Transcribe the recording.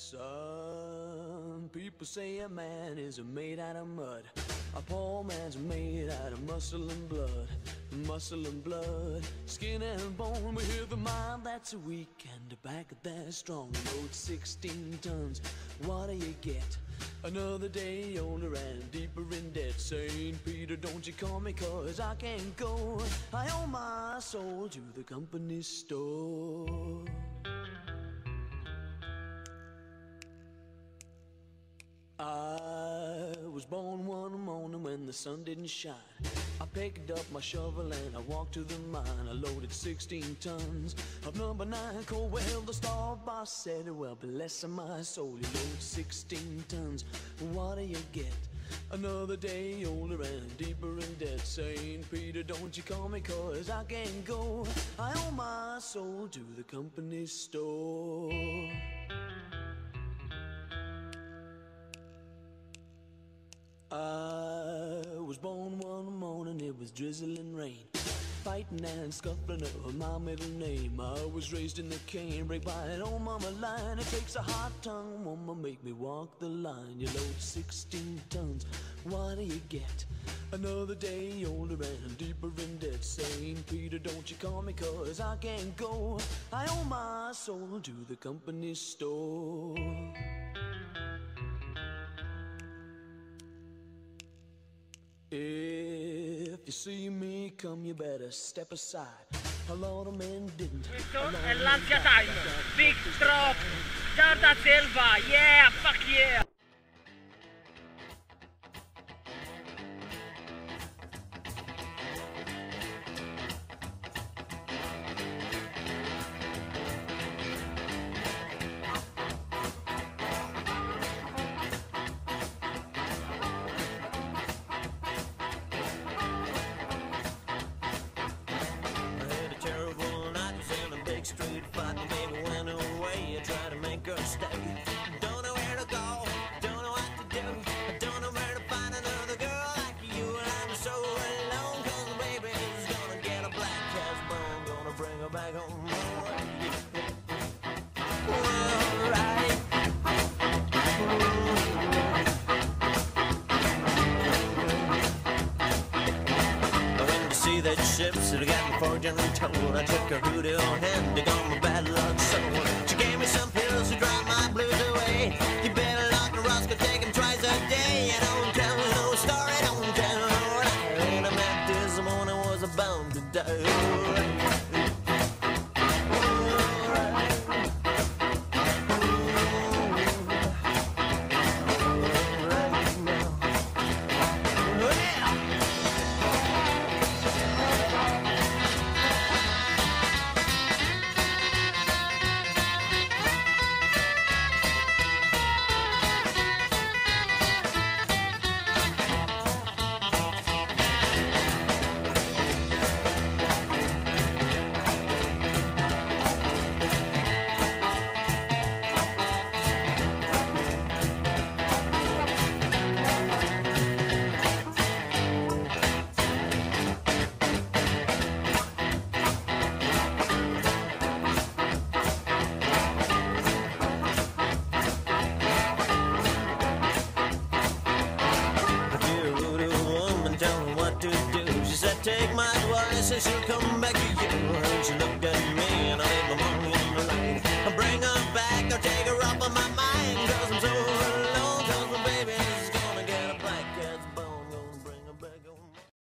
Some people say a man is made out of mud. A poor man's made out of muscle and blood. Muscle and blood, skin and bone. We hear the mind that's weak and the back that's strong. Load 16 tons, what do you get? Another day older and deeper in debt. St. Peter, don't you call me, cause I can't go. I owe my soul to the company store. I was born one morning when the sun didn't shine. I picked up my shovel and I walked to the mine. I loaded 16 tons of number 9 coal. Well, the star boss said, well, bless my soul, you load 16 tons, what do you get? Another day older and deeper in debt. St. Peter, don't you call me, cause I can't go. I owe my soul to the company store. I was born one morning, it was drizzling rain. Fighting and scuffling over my middle name. I was raised in the canebrake by an old mama line. It takes a hot tongue woman, make me walk the line. You load 16 tons, what do you get? Another day older and deeper in debt. St. Peter, don't you call me, cause I can't go. I owe my soul to the company store. If you see me come, you better step aside. A lot of men didn't. Questo è l'ansia time. Big drop. Jordan Silva. Yeah, fuck yeah. Street fight, my baby went away. I tried to make her stay. Don't know where to go, don't know what to do. I don't know where to find another girl like you. And I'm so alone, cause the baby's gonna get a black cast bone. Gonna bring her back home. Alright. I went to see that ship, so I got my fortune told. I took her hoodoo hand, dig on my bad luck soul. She gave me some pills to drive my blues away. You better lock the Roscoe, take him twice a day. You don't tell no story, don't tell no lie. And I met this morning, was bound to die. Take my advice and she'll come